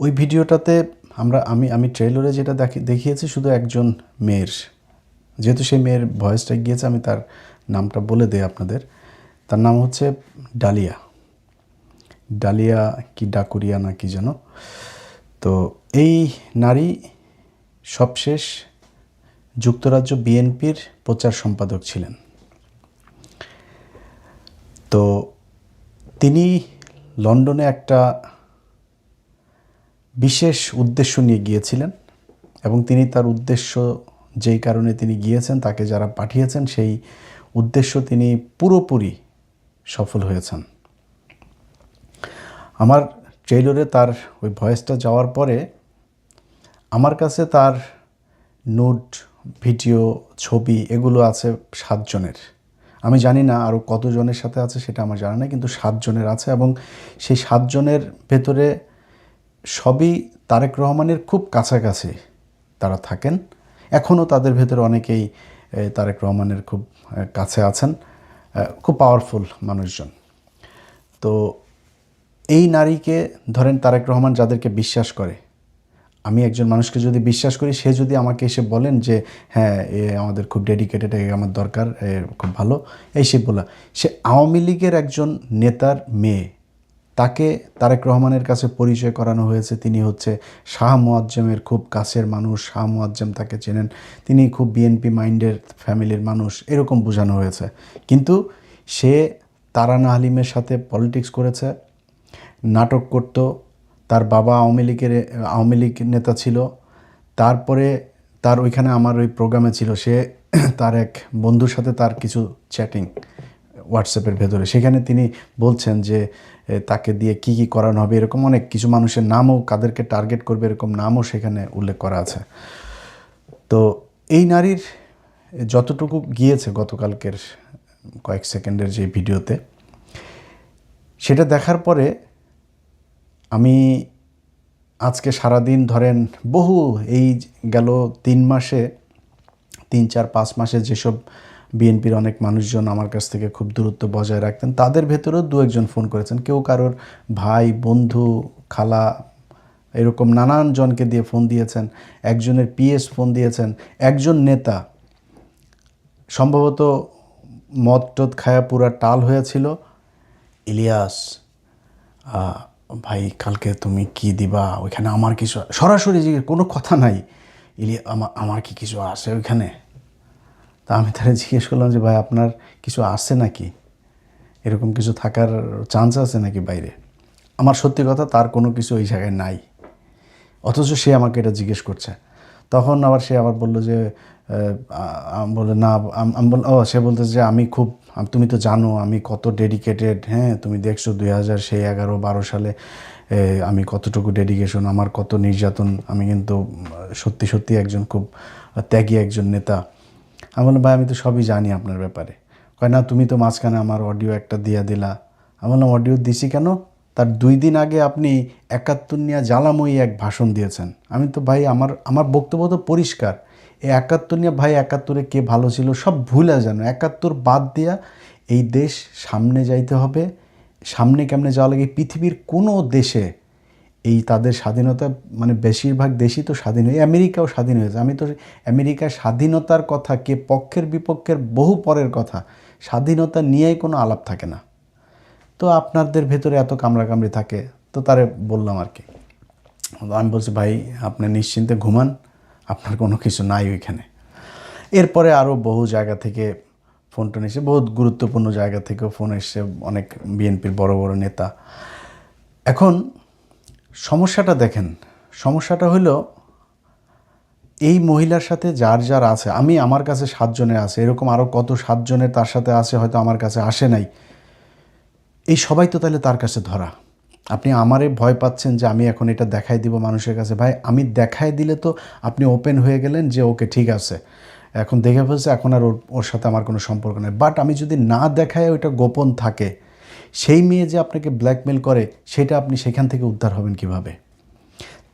ওই ভিডিওটাতে আমি ট্রেলারে যেটা দেখিয়েছি শুধু একজন মেয়ের, যেহেতু সেই মেয়ের ভয়েসটা গিয়েছে, আমি তার নামটা বলে দিই আপনাদের। তার নাম হচ্ছে ডালিয়া, ডালিয়া কি ডাকুরিয়া না কি যেন। তো এই নারী সবশেষ যুক্তরাজ্য বিএনপির প্রচার সম্পাদক ছিলেন। তো তিনি লন্ডনে একটা বিশেষ উদ্দেশ্য নিয়ে গিয়েছিলেন এবং তিনি তার উদ্দেশ্য, যেই কারণে তিনি গিয়েছেন, তাকে যারা পাঠিয়েছেন সেই উদ্দেশ্য তিনি পুরোপুরি সফল হয়েছেন। আমার ট্রেইলারে তার ওই ভয়েসটা যাওয়ার পরে আমার কাছে তার নোট, ভিডিও, ছবি এগুলো আছে 7 জনের। আমি জানি না আরও কতজনের সাথে আছে সেটা আমার জানা নেই, কিন্তু 7 জনের আছে এবং সেই 7 জনের ভেতরে সবই তারেক রহমানের খুব কাছাকাছি তারা থাকেন। এখনও তাদের ভেতরে অনেকেই তারেক রহমানের খুব কাছে আছেন, খুব পাওয়ারফুল মানুষজন। তো এই নারীকে ধরেন তারেক রহমান যাদেরকে বিশ্বাস করে, আমি একজন মানুষকে যদি বিশ্বাস করি, সে যদি আমাকে এসে বলেন যে হ্যাঁ এ আমাদের খুব ডেডিকেটেড, এ আমার দরকার, এ খুব ভালো, এই সে বলা, সে আওয়ামী লীগের একজন নেতার মেয়ে, তাকে তারেক রহমানের কাছে পরিচয় করানো হয়েছে। তিনি হচ্ছে শাহ মোয়াজ্জেমের খুব কাছের মানুষ, শাহ মোয়াজ্জেম তাকে চেনেন, তিনি খুব বিএনপি মাইন্ডের ফ্যামিলির মানুষ, এরকম বোঝানো হয়েছে। কিন্তু সে তারানা হালিমের সাথে পলিটিক্স করেছে, নাটক করত, তার বাবা আওয়ামী লীগ নেতা ছিল। তারপরে তার ওইখানে আমার ওই প্রোগ্রামে ছিল, সে তার এক বন্ধুর সাথে তার কিছু চ্যাটিং হোয়াটসঅ্যাপের ভেতরে, সেখানে তিনি বলছেন যে তাকে দিয়ে কি কি করানো হবে, এরকম অনেক কিছু মানুষের নামও, কাদেরকে টার্গেট করবে এরকম নামও সেখানে উল্লেখ করা আছে। তো এই নারীর যতটুকু গিয়েছে গতকালকের কয়েক সেকেন্ডের যে ভিডিওতে, সেটা দেখার পরে আমি আজকে সারাদিন ধরেন এই গেল 3 মাসে, 3-4-5 মাসে যেসব বিএনপির অনেক মানুষজন আমার কাছ থেকে খুব দূরত্ব বজায় রাখতেন, তাদের ভেতরেও 2-1 জন ফোন করেছেন। কেউ কারোর ভাই, বন্ধু, খালা, এরকম নানান জনকে দিয়ে ফোন দিয়েছেন। একজনের পিএস ফোন দিয়েছেন। একজন নেতা সম্ভবত মদ টদ খায়া পুরা টাল হয়েছিল, ইলিয়াস ভাই কালকে তুমি কি দিবা ওইখানে, আমার কিছু, সরাসরি জিজ্ঞেস, কোনো কথা নাই, আমার কি কিছু আছে ওইখানে? তা আমি তারা জিজ্ঞেস করলাম যে ভাই আপনার কিছু আছে নাকি, এরকম কিছু থাকার চান্স আছে নাকি বাইরে? আমার সত্যি কথা, তার কোনো কিছু ওই জায়গায় নাই, অথচ সে আমাকে এটা জিজ্ঞেস করছে। তখন আবার সে আবার বললো যে বলে না, আমি বল, সে বলতেছে যে আমি খুব, তুমি তো জানো আমি কত ডেডিকেটেড, হ্যাঁ তুমি দেখছো 2011-12 সালে আমি কতটুকু ডেডিকেশন, আমার কত নির্যাতন, আমি কিন্তু সত্যি সত্যি একজন খুব ত্যাগী একজন নেতা। আমি বললাম ভাই আমি তো সবই জানি আপনার ব্যাপারে। কয় না তুমি তো মাঝখানে আমার অডিও একটা দিয়ে দিলা। আমি বললাম অডিও দিছি কেন? তার 2 দিন আগে আপনি 71 নিয়ে জ্বালাময়ী এক ভাষণ দিয়েছেন। আমি তো ভাই আমার বক্তব্য তো পরিষ্কার, এই 71 নিয়ে ভাই 71-এ কে ভালো ছিল সব ভুলে যেন, 71 বাদ দিয়া এই দেশ সামনে যাইতে হবে। সামনে কেমনে যাওয়া লাগে, পৃথিবীর কোনো দেশে এই তাদের স্বাধীনতা, মানে বেশিরভাগ দেশই তো স্বাধীন হয়ে, আমেরিকাও স্বাধীন হয়েছে। আমি তো আমেরিকার স্বাধীনতার কথা, কে পক্ষের বিপক্ষের বহু পরের কথা, স্বাধীনতা নিয়েই কোনো আলাপ থাকে না। তো আপনাদের ভেতরে এত কামড়াকামড়ি থাকে, তো তারে বললাম আর কি। আমি বলছি ভাই আপনি নিশ্চিন্তে ঘুমান, আপনার কোনো কিছু নাই ওইখানে। এরপরে আরও বহু জায়গা থেকে ফোন টোন এসে, বহুত গুরুত্বপূর্ণ জায়গা থেকেও ফোন এসছে, অনেক বিএনপির বড় বড় নেতা। এখন সমস্যাটা দেখেন, সমস্যাটা হলো এই মহিলার সাথে যার আছে, আমার কাছে 7 জনের আছে, এরকম আরও কত 7 জনের তার সাথে আছে, হয়তো আমার কাছে আসে নাই। এই সবাই তো তাহলে তার কাছে ধরা। আপনি আমারে ভয় পাচ্ছেন যে আমি এখন এটা দেখাই দিব মানুষের কাছে। ভাই আমি দেখাই দিলে তো আপনি ওপেন হয়ে গেলেন যে ওকে ঠিক আছে, এখন দেখে ফেলছে, এখন আর ওর সাথে আমার কোনো সম্পর্ক নেই। বাট আমি যদি না দেখায় ওইটা গোপন থাকে, সেই মেয়ে যে আপনাকে ব্ল্যাকমেল করে, সেটা আপনি সেখান থেকে উদ্ধার হবেন কিভাবে?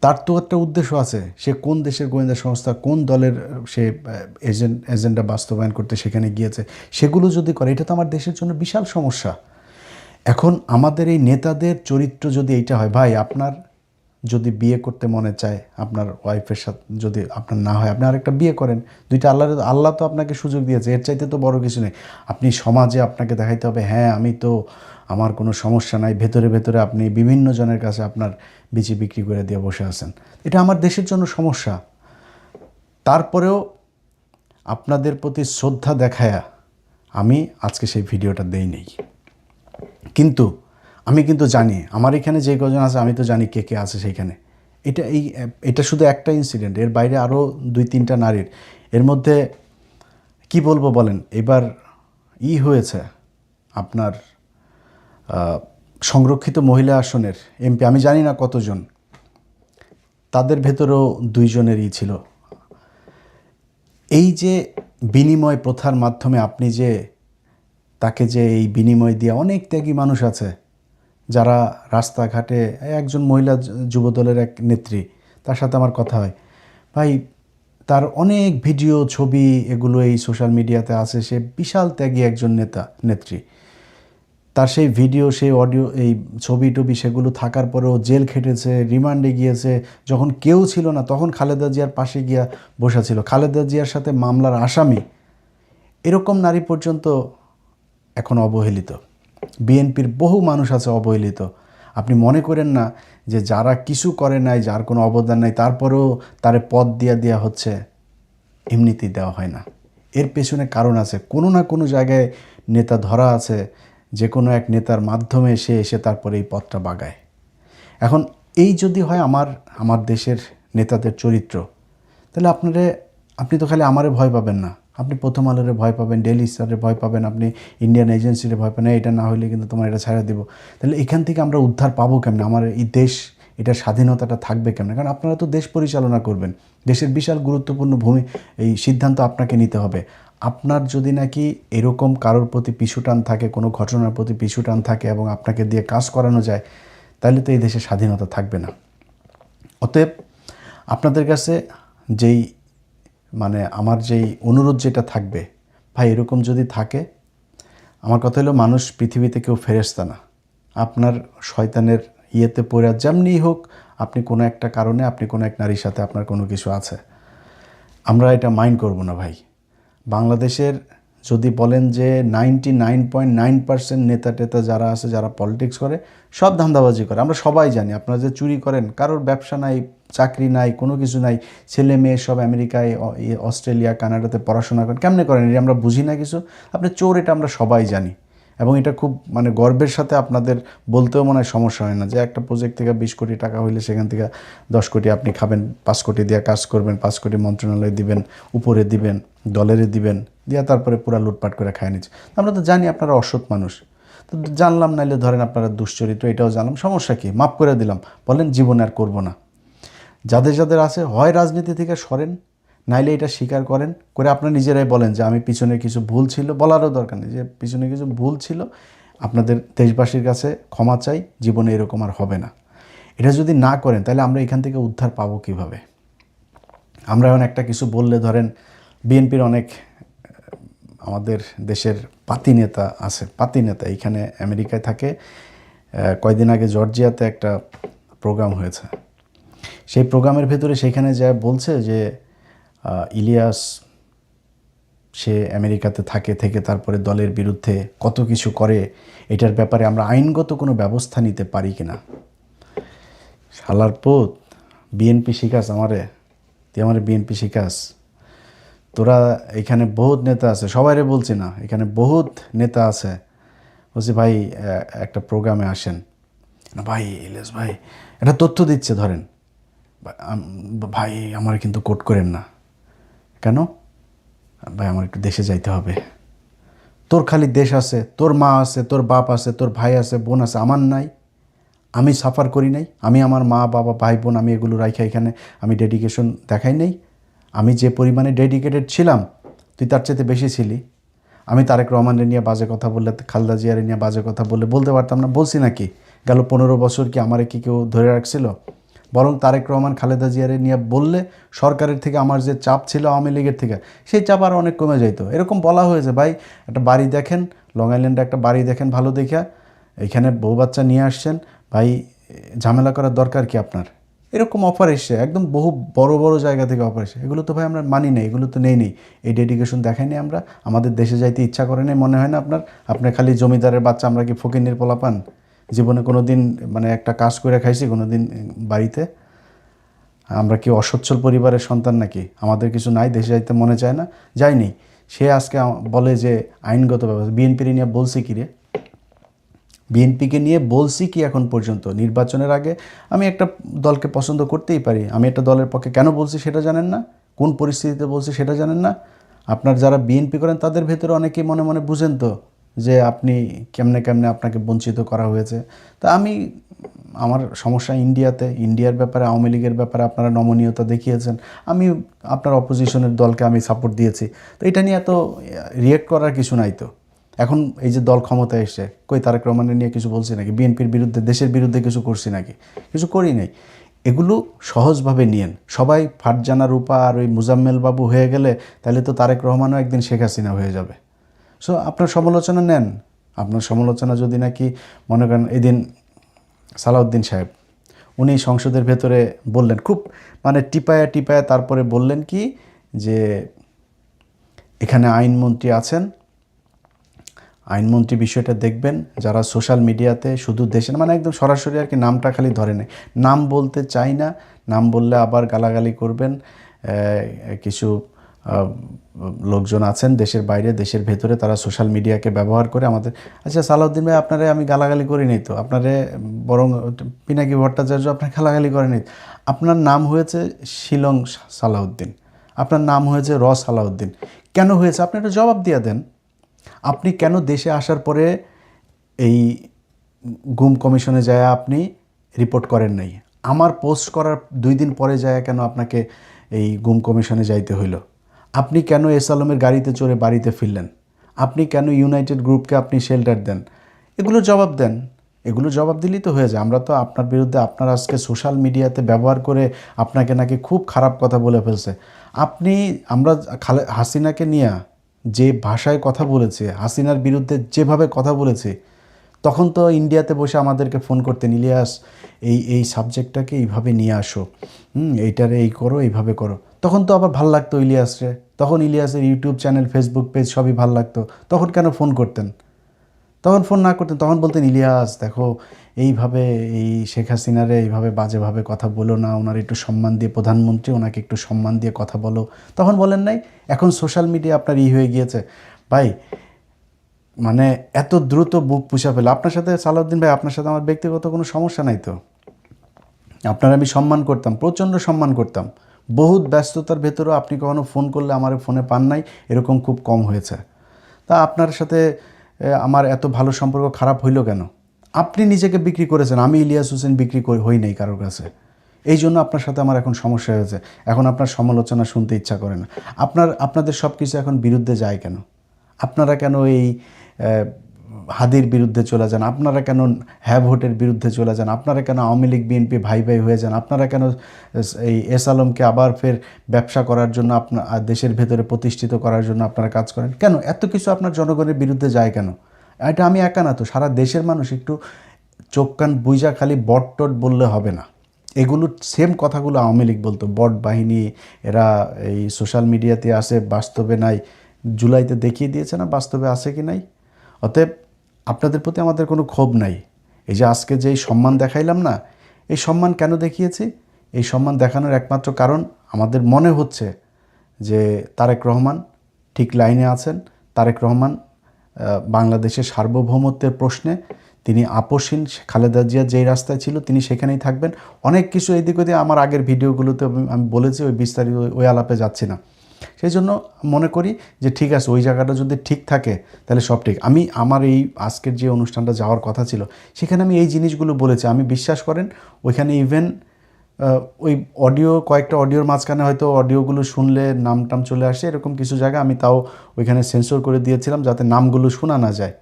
তার তো একটা উদ্দেশ্য আছে, সে কোন দেশের গোয়েন্দা সংস্থা, কোন দলের সে এজেন্ডা বাস্তবায়ন করতে সেখানে গিয়েছে, সেগুলো যদি করে, এটা তো আমার দেশের জন্য বিশাল সমস্যা। এখন আমাদের এই নেতাদের চরিত্র যদি এইটা হয়, ভাই আপনার যদি বিয়ে করতে মনে চায়, আপনার ওয়াইফের সাথে যদি আপনার না হয়, আপনি আরেকটা বিয়ে করেন। দুইটা আল্লাহ তো আপনাকে সুযোগ দিয়েছে, এর চাইতে তো বড় কিছু নেই। আপনি সমাজে আপনাকে দেখাইতে হবে, হ্যাঁ আমি তো, আমার কোনো সমস্যা নাই, ভেতরে ভেতরে আপনি বিভিন্ন জনের কাছে আপনার বিচি বিক্রি করে দিয়ে বসে আছেন। এটা আমার দেশের জন্য সমস্যা। তারপরেও আপনাদের প্রতি শ্রদ্ধা দেখায়া আমি আজকে সেই ভিডিওটা দেই নেই। কিন্তু আমি কিন্তু জানি আমার এখানে যে কজন আছে, আমি তো জানি কে কে আছে সেইখানে। এটা শুধু একটা ইনসিডেন্ট, এর বাইরে আরও 2-3টা নারীর। এর মধ্যে কি বলবো বলেন, এবার হয়েছে আপনার সংরক্ষিত মহিলা আসনের এমপি, আমি জানি না কতজন, তাদের ভেতরেও 2 জনেরই ছিল। এই যে বিনিময় প্রথার মাধ্যমে আপনি যে তাকে যে এই বিনিময় দিয়ে, অনেক ত্যাগী মানুষ আছে যারা রাস্তাঘাটে, একজন মহিলা যুবদলের এক নেত্রী, তার সাথে আমার কথা হয়, ভাই তার অনেক ভিডিও ছবি এগুলো এই সোশ্যাল মিডিয়াতে আছে, সে বিশাল ত্যাগী একজন নেত্রী। তার সেই ভিডিও, সেই অডিও, এই ছবি টবি সেগুলো থাকার পরেও জেল খেটেছে, রিমান্ডে গিয়েছে। যখন কেউ ছিল না তখন খালেদা জিয়ার পাশে গিয়া বসা ছিল, খালেদা জিয়ার সাথে মামলার আসামি। এরকম নারী পর্যন্ত এখন অবহেলিত। বিএনপির বহু মানুষ আছে অবহেলিত। আপনি মনে করেন না যে যারা কিছু করে নাই, যার কোনো অবদান নাই, তারপরেও তারে পদ দেওয়া হচ্ছে, এমনিতেই দেওয়া হয় না। এর পেছনে কারণ আছে, কোনো না কোনো জায়গায় নেতা ধরা আছে, যে কোনো এক নেতার মাধ্যমে সে এসে তারপরে এই পদটা বাগায়। এখন এই যদি হয় আমার দেশের নেতাদের চরিত্র, তাহলে আপনি তো খালি আমারে ভয় পাবেন না, আপনি প্রথম আলোরে ভয় পাবেন, ডেইলি স্টারে ভয় পাবেন, আপনি ইন্ডিয়ান এজেন্সিরে ভয় পাবেন, এটা না হলে কিন্তু তোমার এটা ছাড়া দেবো। তাহলে এখান থেকে আমরা উদ্ধার পাবো কেমনে? আমার এই দেশ, এটার স্বাধীনতাটা থাকবে কেমনে? কারণ আপনারা তো দেশ পরিচালনা করবেন, দেশের বিশাল গুরুত্বপূর্ণ এই সিদ্ধান্ত আপনাকে নিতে হবে। আপনার যদি নাকি এরকম কারোর প্রতি পিছুটান থাকে, কোনো ঘটনার প্রতি পিছুটান থাকে এবং আপনাকে দিয়ে কাজ করানো যায়, তাহলে তো এই দেশের স্বাধীনতা থাকবে না। অতএব আপনাদের কাছে আমার যেই অনুরোধ যেটা থাকবে, ভাই এরকম যদি থাকে, আমার কথা হলো, মানুষ পৃথিবীতে কেউ ফেরেশতা না। আপনার শয়তানের ইয়েতে পড়ে যেমনিই হোক, আপনি কোনো একটা কারণে, আপনি কোনো এক নারীর সাথে আপনার কোনো কিছু আছে, আমরা এটা মাইন্ড করব না ভাই। বাংলাদেশের যদি বলেন যে 99.9% নেতা টেতা যারা আছে, যারা পলিটিক্স করে, সব ধান্দাবাজি করে, আমরা সবাই জানি। আপনারা যে চুরি করেন, কারোর ব্যবসা নাই, চাকরি নাই, কোনো কিছু নাই, ছেলে মেয়ে সব আমেরিকায়, অস্ট্রেলিয়া, কানাডাতে পড়াশোনা করেন, কেমনে করেন এটা আমরা বুঝি না কিছু। আপনি চোর, এটা আমরা সবাই জানি। এবং এটা খুব গর্বের সাথে আপনাদের বলতেও মনে হয় সমস্যা হয় না যে একটা প্রজেক্ট থেকে 20 কোটি টাকা হইলে সেখান থেকে 10 কোটি আপনি খাবেন, 5 কোটি দিয়ে কাজ করবেন, 5 কোটি মন্ত্রণালয়ে দিবেন, উপরে দিবেন, দলেরে দিবেন, দিয়া তারপরে পুরা লুটপাট করে খায় নিচ্ছে। আমরা তো জানি আপনারা অসৎ মানুষ, তো জানলাম, নাইলে ধরেন আপনারা দুশ্চরিত্র, এটাও জানলাম, সমস্যা কি, মাফ করে দিলাম, বলেন জীবনে আর করবো না। যাদের আছে, হয় রাজনীতি থেকে সরেন, নাইলে এটা স্বীকার করেন, করে আপনারা নিজেরাই বলেন যে আমি পিছনে কিছু ভুল ছিল, বলারও দরকার নেই যে পিছনে কিছু ভুল ছিল, আপনাদের দেশবাসীর কাছে ক্ষমা চাই, জীবনে এরকম আর হবে না। এটা যদি না করেন, তাহলে আমরা এখান থেকে উদ্ধার পাবো কিভাবে? আমরা এখন একটা কিছু বললে, ধরেন বিএনপির অনেক আমাদের দেশের পাতি নেতা এইখানে আমেরিকায় থাকে। কয়দিন আগে জর্জিয়াতে একটা প্রোগ্রাম হয়েছে, সেই প্রোগ্রামের ভেতরে সেখানে যা বলছে যে ইলিয়াস সে আমেরিকাতে থেকে তারপরে দলের বিরুদ্ধে কত কিছু করে, এটার ব্যাপারে আমরা আইনগত কোনো ব্যবস্থা নিতে পারি কিনা। শালার পুত, বিএনপি শিখাস তুই আমারে বিএনপি শিখাস? তোরা এখানে বহুত নেতা আছে, সবাইরে বলছি না, এখানে বহুত নেতা আছে। বলছি ভাই একটা প্রোগ্রামে আসেন না। ভাই ইলিয়াস ভাই একটা তথ্য দিচ্ছে, ধরেন ভাই আমার কিন্তু কোট করেন না। কেন ভাই? আমার একটু দেশে যাইতে হবে। তোর খালি দেশ আছে, তোর মা আছে, তোর বাপ আছে, তোর ভাই আছে, বোন আছে, আমার নাই? আমি সাফার করি নাই? আমি আমার মা বাবা ভাই বোন আমি এগুলো রাখা এখানে আমি ডেডিকেশন দেখাই নাই? আমি যে পরিমাণে ডেডিকেটেড ছিলাম, তুই তার চাইতে বেশি ছিলি। আমি তারেক রহমানের নিয়ে বাজে কথা বললে, খালেদা জিয়ার নিয়ে বাজে কথা বলতে পারতাম না? বলছি নাকি? গেল 15 বছর কি আমারে কি কেউ ধরে রাখছিল? বরং তারেক রহমান খালেদা জিয়ারে নিয়ে বললে সরকারের থেকে আমার যে চাপ ছিল আওয়ামী লীগের থেকে, সেই চাপ আরও অনেক কমে যাইতো। এরকম বলা হয়েছে, ভাই একটা বাড়ি দেখেন, লং আইল্যান্ডে একটা বাড়ি দেখেন ভালো দেখা, এখানে বউ বাচ্চা নিয়ে আসছেন, ভাই ঝামেলা করার দরকার কি আপনার? এরকম অফার এসছে, একদম বহু বড় বড় জায়গা থেকে অফার এসছে। এগুলো তো ভাই আমরা মানি না, এগুলো তো নেই। এই ডেডিকেশন দেখাই নি আমরা, আমাদের দেশে যাইতে ইচ্ছা করে নাই মনে হয় না আপনার খালি জমিদারের বাচ্চা, আমরা কি ফকিন্নির পোলাপান? জীবনে কোনো দিন মানে একটা কাজ করে খাইছি কোনো দিন বাড়িতে? আমরা কি অসচ্ছল পরিবারের সন্তান নাকি? আমাদের কিছু নাই, দেশে যাইতে মনে চায় না, যায়নি। সে আজকে বলে যে আইনগত ব্যবস্থা। বিএনপির নিয়ে বলছি কি রে? বিএনপিকে নিয়ে বলছি কি এখন পর্যন্ত? নির্বাচনের আগে আমি একটা দলকে পছন্দ করতেই পারি, আমি একটা দলের পক্ষে কেন বলছি সেটা জানেন না? কোন পরিস্থিতিতে বলছি সেটা জানেন না? আপনার যারা বিএনপি করেন তাদের ভেতরে অনেকেই মনে মনে বুঝেন তো যে আপনি কেমনে কেমনে আপনাকে বঞ্চিত করা হয়েছে। তা আমার সমস্যা ইন্ডিয়ার ব্যাপারে, আওয়ামী লীগের ব্যাপারে আপনারা নমনীয়তা দেখিয়েছেন, আমি আপনার অপোজিশনের দলকে আমি সাপোর্ট দিয়েছি। তো এটা নিয়ে এত রিয়েক্ট করার কিছু নাই তো। এখন এই যে দল ক্ষমতায় এসছে, কই তারেক রহমানের নিয়ে কিছু বলছি নাকি? বিএনপির বিরুদ্ধে, দেশের বিরুদ্ধে কিছু করছি নাকি? কিছু করি নাই। এগুলো সহজভাবে নিয়েন সবাই। ফারজানা রূপা আর ওই মুজাম্মেল বাবু হয়ে গেলে তাহলে তো তারেক রহমানও একদিন শেখ হাসিনা হয়ে যাবে। সো আপনার সমালোচনা নেন। আপনার সমালোচনা যদি নাকি মনে করেন, এদিন সালাউদ্দিন সাহেব উনি সংসদের ভেতরে বললেন, খুব মানে টিপায়া তারপরে বললেন কি যে এখানে আইনমন্ত্রী আছেন, আইনমন্ত্রী বিষয়টা দেখবেন। যারা সোশ্যাল মিডিয়াতে শুধু দেশের মানে একদম সরাসরি আর কি নামটা খালি ধরে নেয়, নাম বলতে চাই না, নাম বললে আবার গালাগালি করবেন। কিছু লোকজন আছেন দেশের বাইরে দেশের ভেতরে, তারা সোশ্যাল মিডিয়াকে ব্যবহার করে আমাদের। আচ্ছা সালাউদ্দিন ভাই, আপনারে আমি গালাগালি করি নাই তো, আপনারে বরং পিনাকি ভট্টাচার্য আপনার গালাগালি করেনি। আপনার নাম হয়েছে শিলং সালাউদ্দিন, আপনার নাম হয়েছে সালাউদ্দিন। কেন হয়েছে আপনি একটা জবাব দিয়ে দেন। আপনি কেন দেশে আসার পরে এই গুম কমিশনে যায় আপনি রিপোর্ট করেন নাই? আমার পোস্ট করার 2 দিন পরে যায় কেন আপনাকে এই গুম কমিশনে যাইতে হইল? আপনি কেন এস আলমের গাড়িতে চড়ে বাড়িতে ফিরলেন? আপনি কেন ইউনাইটেড গ্রুপকে আপনি শেল্টার দেন? এগুলো জবাব দেন। এগুলো জবাব দিলেই তো হয়ে যায়। আমরা তো আপনার বিরুদ্ধে, আপনার আজকে সোশ্যাল মিডিয়াতে ব্যবহার করে আপনাকে নাকি খুব খারাপ কথা বলে ফেলছে। আমরা হাসিনাকে নিয়ে যে ভাষায় কথা বলেছে, হাসিনার বিরুদ্ধে যেভাবে কথা বলেছে, তখন তো ইন্ডিয়াতে বসে আমাদেরকে ফোন করতেন, ইলিয়াস এই সাবজেক্টটাকে এইভাবে নিয়ে আসো, এইটারে এই করো, এইভাবে করো। তখন তো আবার ভাল লাগতো ইলিয়াসরে, তখন ইলিয়াসের ইউটিউব চ্যানেল, ফেসবুক পেজ সবই ভাল লাগতো। তখন কেন ফোন করতেন? তখন ফোন না করতেন, তখন বলতেন ইলিয়াস দেখো এইভাবে এই শেখ হাসিনারে এইভাবে বাজেভাবে কথা বলো না, ওনার একটু সম্মান দিয়ে, প্রধানমন্ত্রী ওনাকে একটু সম্মান দিয়ে কথা বলো। তখন বলেন নাই? এখন সোশ্যাল মিডিয়া আপনার হয়ে গিয়েছে ভাই, মানে এত দ্রুত বুক পুষা ফেলে। আপনার সাথে সালাউদ্দিন ভাই, আপনার সাথে আমার ব্যক্তিগত কোনো সমস্যা নাই তো। আপনার আমি সম্মান করতাম, প্রচণ্ড সম্মান করতাম। বহুত ব্যস্ততার ভেতরেও আপনি কখনো ফোন করলে আমার ফোনে পান নাই, এরকম খুব কম হয়েছে। তা আপনার সাথে আমার এত ভালো সম্পর্ক খারাপ হইল কেন? আপনি নিজেকে বিক্রি করেছেন, আমি ইলিয়াস হোসেন বিক্রি হই নাই কারোর কাছে। এই জন্য আপনার সাথে আমার এখন সমস্যা হয়েছে। এখন আপনার সমালোচনা শুনতে ইচ্ছা করে না। আপনাদের সব কিছু এখন বিরুদ্ধে যায় কেন? আপনারা কেন এই হাদির বিরুদ্ধে চলে যান? আপনারা কেন হ্যাঁ ভোটের বিরুদ্ধে চলে যান? আপনারা কেন আওয়ামী লীগ বিএনপি ভাই ভাই হয়ে যান? আপনারা কেন এই এস আলমকে আবার ফের ব্যবসা করার জন্য, আপনার দেশের ভেতরে প্রতিষ্ঠিত করার জন্য আপনারা কাজ করেন কেন? এত কিছু আপনার জনগণের বিরুদ্ধে যায় কেন? এটা আমি একা না তো, সারা দেশের মানুষ। একটু চোখ কান বুইজা খালি বট টট বললে হবে না। এগুলো সেম কথাগুলো আওয়ামী লীগ বলতো, বট বাহিনী, এরা এই সোশ্যাল মিডিয়াতে আসে, বাস্তবে নাই। জুলাইতে দেখিয়ে দিয়েছে না বাস্তবে আছে কি নাই। অতএব আপনাদের প্রতি আমাদের কোনো ক্ষোভ নাই। এই যে আজকে যেই সম্মান দেখাইলাম না, এই সম্মান কেন দেখিয়েছি? এই সম্মান দেখানোর একমাত্র কারণ, আমাদের মনে হচ্ছে যে তারেক রহমান ঠিক লাইনে আছেন। তারেক রহমান বাংলাদেশের সার্বভৌমত্বের প্রশ্নে তিনি আপোষহীন। খালেদা জিয়া যেই রাস্তায় ছিল তিনি সেখানেই থাকবেন। অনেক কিছু এদিক ওদিক আমার আগের ভিডিওগুলোতে আমি বলেছি, ওই বিস্তারিত ওই আলাপে যাচ্ছি না। সেই জন্য মনে করি যে ঠিক আছে, ওই জায়গাটা যদি ঠিক থাকে তাহলে সব ঠিক। আমার এই আজকের যে অনুষ্ঠানটা যাওয়ার কথা ছিল, সেখানে আমি এই জিনিসগুলো বলেছি। আমি বিশ্বাস করেন ওইখানে ইভেন ওই কয়েকটা অডিওর মাঝখানে হয়তো অডিওগুলো শুনলে নাম টাম চলে আসে, এরকম কিছু জায়গা আমি তাও ওইখানে সেন্সর করে দিয়েছিলাম যাতে নামগুলো শোনা না যায়।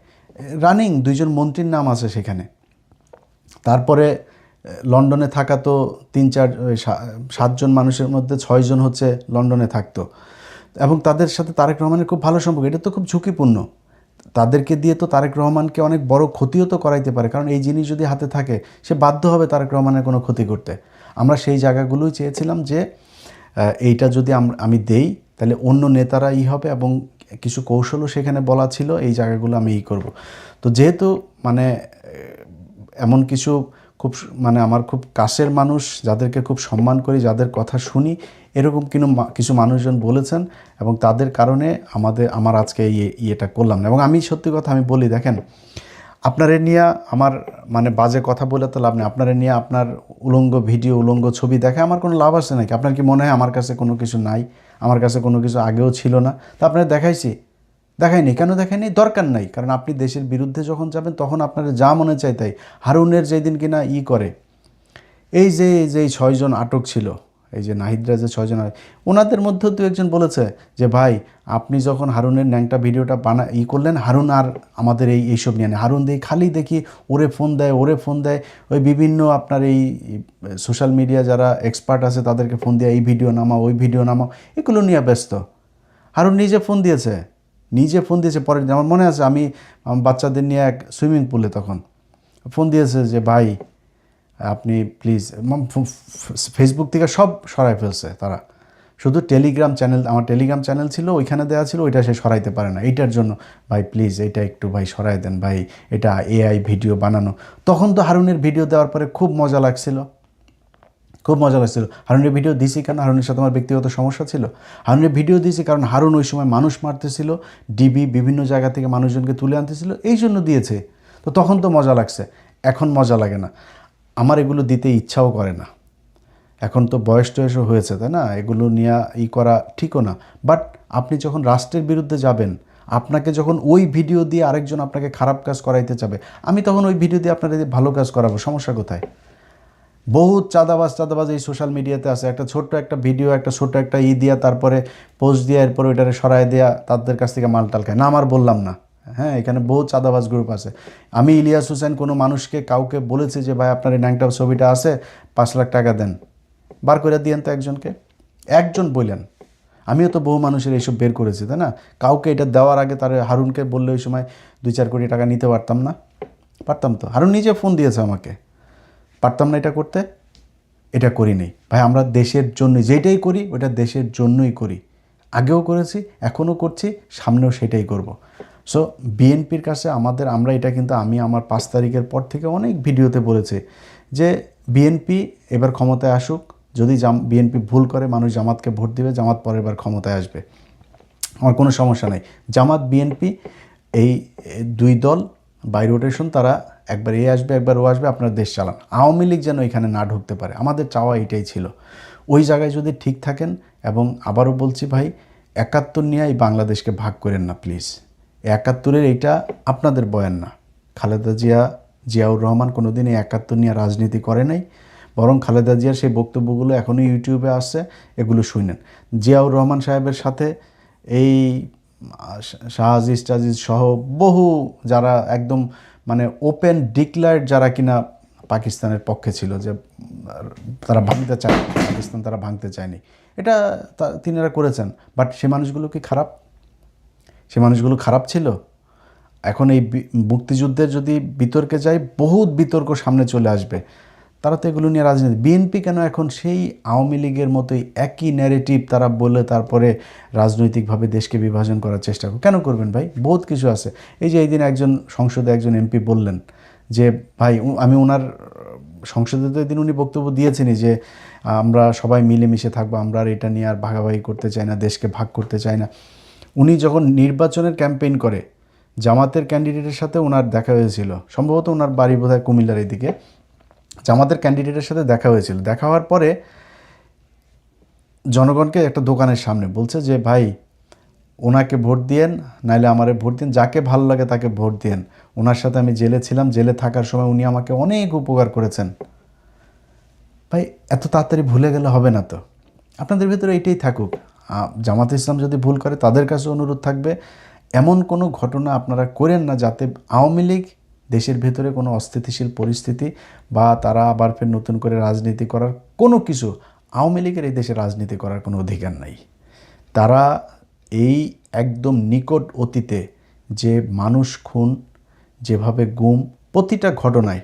রানিং 2 জন মন্ত্রীর নাম আছে সেখানে। তারপরে লন্ডনে থাকা তো 7 জন মানুষের মধ্যে 6 জন হচ্ছে লন্ডনে থাকতো, এবং তাদের সাথে তারেক রহমানের খুব ভালো সম্পর্ক। এটা তো খুব ঝুঁকিপূর্ণ। তাদেরকে দিয়ে তো তারেক রহমানকে অনেক বড় ক্ষতিও তো করাইতে পারে, কারণ এই জিনিস যদি হাতে থাকে সে বাধ্য হবে তারেক রহমানের কোনো ক্ষতি করতে। আমরা সেই জায়গাগুলোই চেয়েছিলাম যে এইটা যদি আমি দেই তাহলে অন্য নেতারা হবে এবং কিছু কৌশলও সেখানে বলা ছিল, এই জায়গাগুলো আমি করব। তো যেহেতু মানে এমন কিছু খুব মানে আমার খুব কাছের মানুষ, যাদেরকে খুব সম্মান করি, যাদের কথা শুনি, এরকম কিছু মানুষজন বলেছেন এবং তাদের কারণে আমার আজকে ইয়েটা করলাম না। এবং আমি সত্যি কথা আমি বলি, দেখেন আপনারে নিয়ে আমার মানে বাজে কথা বলে তো লাভ নেই। আপনারে নিয়ে আপনার উলঙ্গ ভিডিও, উলঙ্গ ছবি দেখে আমার কোনো লাভ আছে নাকি? আপনার কি মনে হয় আমার কাছে কোনো কিছু নাই? আমার কাছে কোনো কিছু আগেও ছিল না? তা আপনার দেখাইনি কেন? দেখাইনি, দরকার নাই। কারণ আপনি দেশের বিরুদ্ধে যখন যাবেন তখন আপনার যা মনে চাই তাই। হারুনের যেদিন কিনা করে এই যে 6 জন আটক ছিল, এই যে নাহিদরা যে 6 জন, ওনাদের মধ্যেও দু একজন বলেছে যে ভাই আপনি যখন হারুনের ন্যাংটা ভিডিওটা করলেন, হারুন আর আমাদের এইসব নিয়ে নেই। হারুন খালি দেখি ওরে ফোন দেয়, ওই বিভিন্ন আপনার এই সোশ্যাল মিডিয়া যারা এক্সপার্ট আছে তাদেরকে ফোন দিয়ে এই ভিডিও নামাও, ওই ভিডিও নামাও, এগুলো নিয়ে ব্যস্ত। হারুন নিজে ফোন দিয়েছে পরের দিন। আমার মনে আছে আমি বাচ্চাদের নিয়ে এক সুইমিং পুলে তখন ফোন দিয়েছে যে ভাই আপনি প্লিজ, ফেসবুক থেকে সব সরাই ফেলছে তারা, শুধু টেলিগ্রাম চ্যানেল, আমার টেলিগ্রাম চ্যানেল ছিল ওইখানে দেওয়া ছিল, ওইটা সে সরাইতে পারে না। এইটার জন্য ভাই প্লিজ এইটা একটু ভাই সরাই দেন ভাই, এটা AI ভিডিও বানানো। তখন তো হারুনের ভিডিও দেওয়ার পরে খুব মজা লাগছিল। হারুনের ভিডিও দিয়েছি কারণ হারুনের সাথে আমার ব্যক্তিগত সমস্যা ছিল। হারুনের ভিডিও দিয়েছি কারণ হারুন ওই সময় মানুষ মারতেছিল, ডিবি বিভিন্ন জায়গা থেকে মানুষজনকে তুলে আনতেছিল, এই জন্য দিয়েছে। তো তখন তো মজা লাগছে, এখন মজা লাগে না। আমার এগুলো দিতে ইচ্ছাও করে না। এখন তো বয়স টয়সও হয়েছে, তাই না? এগুলো নিয়ে করা ঠিকও না। বাট আপনি যখন রাষ্ট্রের বিরুদ্ধে যাবেন, আপনাকে যখন ওই ভিডিও দিয়ে আরেকজন আপনাকে খারাপ কাজ করাইতে চাবে, আমি তখন ওই ভিডিও দিয়ে আপনাদের ভালো কাজ করাবো, সমস্যা কোথায়? বহুত চাঁদাবাজ এই সোশ্যাল মিডিয়াতে আছে। একটা ছোট্ট একটা ভিডিও, একটা ছোট্ট একটা দিয়া, তারপরে পোস্ট দিয়ে এরপরে ওইটারে সরাই দেওয়া, তাদের কাছ থেকে মালটাল খায় না। আমার বললাম না, হ্যাঁ, এখানে বহুত চাঁদাবাজ গ্রুপ আছে। আমি ইলিয়াস হোসেন কোনো মানুষকে কাউকে বলেছি যে ভাই আপনার এই ন্যাংটা ছবিটা আছে, 5 লাখ টাকা দেন, বার করে দিয়েন তো একজন বললেন। আমিও তো বহু মানুষের এইসব বের করেছি, তাই না? কাউকে এটা দেওয়ার আগে তার হারুনকে বললে ওই সময় 2-4 কোটি টাকা নিতে পারতাম না? পারতাম তো। হারুন নিজে ফোন দিয়েছে আমাকে, পারতাম না এটা করতে? এটা করি নেই ভাই। আমরা দেশের জন্য যেটাই করি ওটা দেশের জন্যই করি, আগেও করেছি, এখনও করছি, সামনেও সেটাই করব। সো বিএনপির কাছে আমরা এটা কিন্তু আমি আমার 5 তারিখের পর থেকে অনেক ভিডিওতে বলেছি যে বিএনপি এবার ক্ষমতায় আসুক। যদি বিএনপি ভুল করে মানুষ জামাতকে ভোট দিবে, জামাত পরের বার ক্ষমতায় আসবে, আমার কোনো সমস্যা নাই। জামাত বিএনপি এই 2 দল বাই রোটেশন, তারা একবার আসবে একবার ও আসবে, আপনার দেশ চালান। আওয়ামী লীগ যেন এখানে না ঢুকতে পারে, আমাদের চাওয়া এটাই ছিল। ওই জায়গায় যদি ঠিক থাকেন, এবং আবারও বলছি ভাই, 71 নিয়ে এই বাংলাদেশকে ভাগ করেন না প্লিজ। 71-এর এইটা আপনাদের বয়ান না। খালেদা জিয়াউর রহমান কোনোদিন এই 71 নিয়ে রাজনীতি করে নাই, বরং খালেদা জিয়ার সেই বক্তব্যগুলো এখনও ইউটিউবে আসছে, এগুলো শুনেন। জিয়াউর রহমান সাহেবের সাথে এই শাহজিজ টাজিজ সহ বহু যারা একদম মানে ওপেন ডিক্লায়ার্ড, যারা কিনা পাকিস্তানের পক্ষে ছিল, যে তারা ভাঙতে চায় পাকিস্তান, তারা ভাঙতে চায়নি, এটা তিনারা করেছেন। বাট সে মানুষগুলো কি খারাপ? সে মানুষগুলো খারাপ ছিল? এখন এই মুক্তিযুদ্ধের যদি বিতর্কে যায়, বহুত বিতর্ক সামনে চলে আসবে। তারা তো এগুলো নিয়ে রাজনীতি। বিএনপি কেন এখন সেই আওয়ামী লীগের মতোই একই ন্যারেটিভ তারা বলে তারপরে রাজনৈতিকভাবে দেশকে বিভাজন করার চেষ্টা কেন করবেন ভাই? বহুত কিছু আছে। এই যে এই দিন একজন সংসদে একজন এমপি বললেন যে ভাই, আমি ওনার সংসদে তো এদিন উনি বক্তব্য দিয়েছেনই যে আমরা সবাই মিলেমিশে থাকবো, আমরা আর এটা নিয়ে আর ভাগাভাগি করতে চাই না, দেশকে ভাগ করতে চাই না। উনি যখন নির্বাচনের ক্যাম্পেইন করে, জামাতের ক্যান্ডিডেটের সাথে ওনার দেখা হয়েছিল, সম্ভবত ওনার বাড়ি বোধহয় কুমিল্লার এদিকে, জামাতের ক্যান্ডিডেটের সাথে দেখা হয়েছিল। দেখা হওয়ার পরে জনগণকে একটা দোকানের সামনে বলছে যে ভাই ওনাকে ভোট দিয়েন, নাইলে আমারে ভোট দিন, যাকে ভালো লাগে তাকে ভোট দিয়েন। ওনার সাথে আমি জেলে ছিলাম, জেলে থাকার সময় উনি আমাকে অনেক উপকার করেছেন। ভাই এত তাড়াতাড়ি ভুলে গেলে হবে না তো। আপনাদের ভিতরে এইটাই থাকুক। জামাতে ইসলাম যদি ভুল করে, তাদের কাছে অনুরোধ থাকবে এমন কোনো ঘটনা আপনারা করেন না যাতে আওয়ামী লীগ দেশের ভেতরে কোনো অস্থিতিশীল পরিস্থিতি বা তারা আবার ফের নতুন করে রাজনীতি করার কোনো কিছু, আওয়ামী লীগের এই দেশে রাজনীতি করার কোনো অধিকার নাই। তারা এই একদম নিকট অতীতে যে মানুষ খুন, যেভাবে গুম, প্রতিটা ঘটনায়,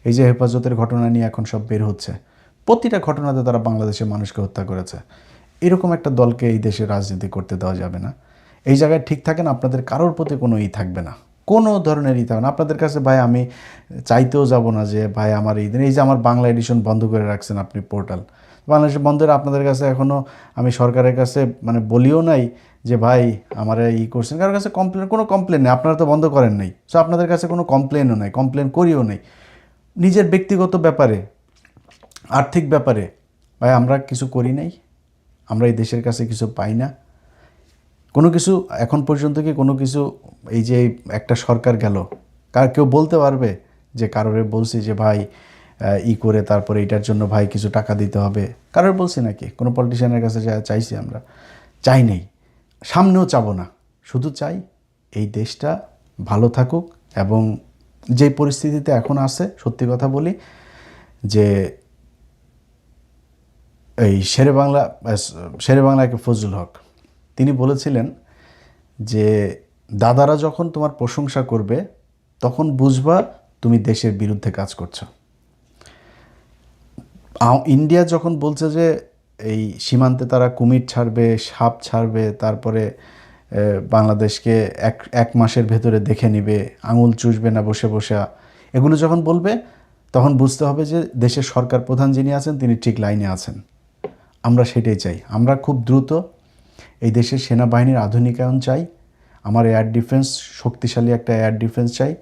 এই যে হেফাজতের ঘটনা নিয়ে এখন সব বের হচ্ছে, প্রতিটা ঘটনাতে তারা বাংলাদেশের মানুষকে হত্যা করেছে। এরকম একটা দলকে এই দেশে রাজনীতি করতে দেওয়া যাবে না। এই জায়গায় ঠিক থাকেন, আপনাদের কারোর প্রতি কোনো থাকবে না, কোনো ধরনের থাকবে না আপনাদের কাছে। ভাই আমি চাইতেও যাব না যে ভাই আমার এই দিন, এই যে আমার বাংলা এডিশন বন্ধ করে রাখছেন আপনি পোর্টাল, বাংলাদেশের বন্ধের আপনাদের কাছে এখনও আমি সরকারের কাছে মানে বলিও নাই যে ভাই আমার করছেন, কারোর কাছে কোনো কমপ্লেন নেই, আপনারা তো বন্ধ করেন নাই, সো আপনাদের কাছে কোনো কমপ্লেনও নাই, কমপ্লেন করিও নেই। নিজের ব্যক্তিগত ব্যাপারে, আর্থিক ব্যাপারে ভাই আমরা কিছু করি নাই, আমরা এই দেশের কাছে কিছু পাই না, কোনো কিছু এখন পর্যন্ত কি কোনো কিছু, এই যে একটা সরকার গেল, কেউ বলতে পারবে যে কারোরে বলছি যে ভাই করে তারপরে এটার জন্য ভাই কিছু টাকা দিতে হবে, কারোর বলছি নাকি? কোনো পলিটিশিয়ানের কাছে চাইছি? আমরা চাই নেই, সামনেও চাবো না। শুধু চাই এই দেশটা ভালো থাকুক, এবং যে পরিস্থিতিতে এখন আছে, সত্যি কথা বলি যে এই শেরে বাংলা ফজলুল হক তিনি বলেছিলেন যে দাদারা যখন তোমার প্রশংসা করবে তখন বুঝবা তুমি দেশের বিরুদ্ধে কাজ করছো। ইন্ডিয়া যখন বলছে যে এই সীমান্তে তারা কুমির ছাড়বে, সাপ ছাড়বে, তারপরে বাংলাদেশকে এক মাসের ভেতরে দেখে নিবে, আঙুল চুষবে না বসে বসে, এগুলো যখন বলবে তখন বুঝতে হবে যে দেশের সরকার প্রধান যিনি আছেন তিনি ঠিক লাইনে আছেন। আমরা সেটাই চাই। আমরা খুব দ্রুত এই দেশের সেনাবাহিনীর আধুনিকায়ন চাই। আমার এয়ার ডিফেন্স, শক্তিশালী একটা এয়ার ডিফেন্স চাই।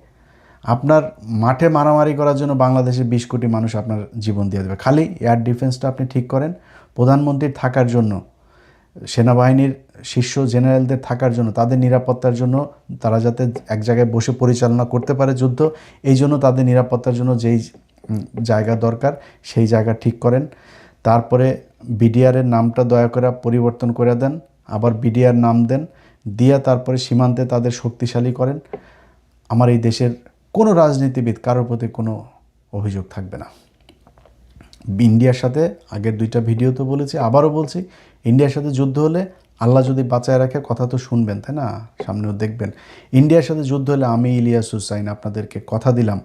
আপনার মাঠে মারামারি করার জন্য বাংলাদেশে 20 কোটি মানুষ আপনার জীবন দিয়ে দেবে, খালি এয়ার ডিফেন্সটা আপনি ঠিক করেন। প্রধানমন্ত্রীর থাকার জন্য, সেনাবাহিনীর শীর্ষ জেনারেলদের থাকার জন্য, তাদের নিরাপত্তার জন্য, তারা যাতে এক জায়গায় বসে পরিচালনা করতে পারে যুদ্ধ, এই জন্য তাদের নিরাপত্তার জন্য যেই জায়গা দরকার সেই জায়গা ঠিক করেন। তারপরে বিডিআরের নামটা দয়া করে পরিবর্তন করে দেন, আবার বিডিআর নাম দেন, দিয়া তারপরে সীমান্তে তাদের শক্তিশালী করেন। আমার এই দেশের কোনো রাজনীতিবিদ কারোর প্রতি কোনো অভিযোগ থাকবে না। ইন্ডিয়ার সাথে আগের 2টা ভিডিওতে বলেছি, আবারও বলছি, ইন্ডিয়ার সাথে যুদ্ধ হলে আল্লাহ যদি বাঁচায় রাখে, কথা তো শুনবেন তাই না, সামনেও দেখবেন। ইন্ডিয়ার সাথে যুদ্ধ হলে আমি ইলিয়াস হুসাইন আপনাদেরকে কথা দিলাম,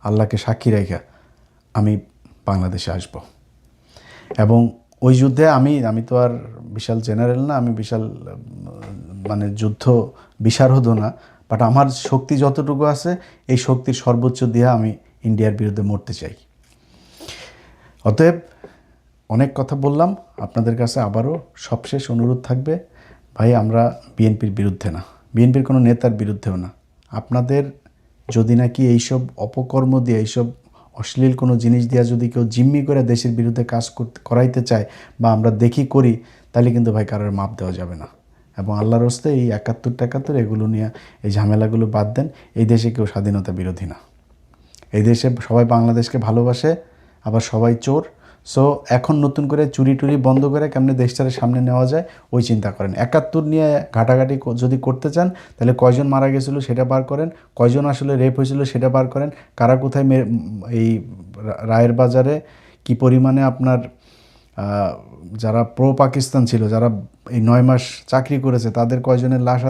আল্লাহকে সাক্ষী রেখে আমি বাংলাদেশে আসব। এবং ওই যুদ্ধে আমি তো আর বিশাল জেনারেল না, আমি বিশাল মানে যুদ্ধ বিশারদও না, বাট আমার শক্তি যতটুকু আছে এই শক্তির সর্বোচ্চ দিয়ে আমি ইন্ডিয়ার বিরুদ্ধে মরতে চাই। অতএব অনেক কথা বললাম আপনাদের কাছে, আবারও সবশেষ অনুরোধ থাকবে, ভাই আমরা বিএনপির বিরুদ্ধে না, বিএনপির কোনো নেতার বিরুদ্ধেও না। আপনাদের যদি নাকি এইসব অপকর্ম দিয়ে, এইসব অশ্লীল কোনো জিনিস দিয়া যদি কেউ জিম্মি করে দেশের বিরুদ্ধে কাজ করাইতে চায় বা আমরা দেখি করি, তাহলে কিন্তু ভাই কারোর মাপ দেওয়া যাবে না। এবং আল্লাহর হস্তে এই 71-71 এগুলো নিয়ে এই ঝামেলাগুলো বাদ দেন। এই দেশে কেউ স্বাধীনতা বিরোধী না, এই দেশে সবাই বাংলাদেশকে ভালোবাসে, আবার সবাই চোর। সো এখন নতুন করে চুরি টুরি বন্ধ করে কেমনে দেশটারে সামনে নেওয়া যায় ওই চিন্তা করেন। 71 নিয়ে ঘাটাঘাটি যদি করতে চান তাহলে কয়জন মারা গেছিলো সেটা বার করেন, কয়জন আসলে রেপ হয়েছিল সেটা বার করেন, কারা কোথায় এই রায়ের বাজারে কি পরিমাণে আপনার যারা প্রো পাকিস্তান ছিল, যারা এই 9 মাস চাকরি করেছে, তাদের কয়জনের লাশ